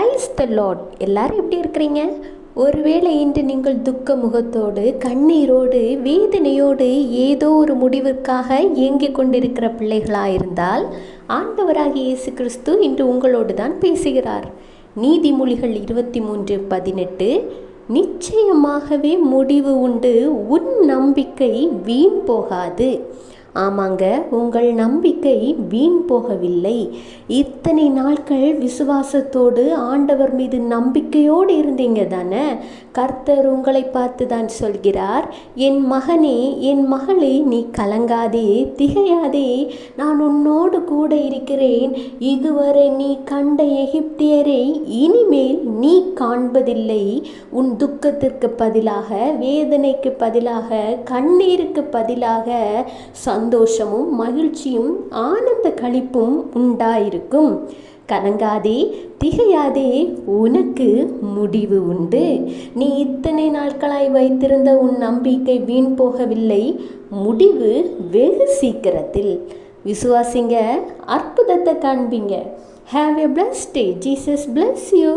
Praise the Lord. எல்லாரும் எப்படி இருக்கிறீங்க? ஒருவேளை இன்று நீங்கள் துக்க முகத்தோடு, கண்ணீரோடு, வேதனையோடு ஏதோ ஒரு முடிவிற்காக ஏங்கிக் கொண்டிருக்கிற பிள்ளைகளாயிருந்தால் ஆண்டவராகிய இயேசு கிறிஸ்து இன்று உங்களோடு தான் பேசுகிறார். நீதிமொழிகள் 23:18, நிச்சயமாகவே முடிவு உண்டு, உன் நம்பிக்கை வீண் போகாது. ஆமாங்க, உங்கள் நம்பிக்கை வீண் போகவில்லை. இத்தனை நாட்கள் விசுவாசத்தோடு ஆண்டவர் மீது நம்பிக்கையோடு இருந்தீங்க தானே. கர்த்தர் உங்களை பார்த்து தான் சொல்கிறார், என் மகனே, என் மகளே, நீ கலங்காதே, திகையாதே, நான் உன்னோடு கூட இருக்கிறேன். இதுவரை நீ கண்ட எகிப்தியரை இனிமேல் நீ காண்பதில்லை. உன் துக்கத்திற்கு பதிலாக, வேதனைக்கு பதிலாக, கண்ணீருக்கு பதிலாக சந்தோஷமும் மகிழ்ச்சியும் ஆனந்த களிப்பும் உண்டாயிருக்கும். கலங்காதே, திகையாதே, உனக்கு முடிவு உண்டு. நீ இத்தனை நாட்களாய் வைத்திருந்த உன் நம்பிக்கை வீண் போகவில்லை. முடிவு வெகு சீக்கிரத்தில். விசுவாசிங்க, அற்புதத்தை காண்பீங்க. Have a blessed day. Jesus bless you.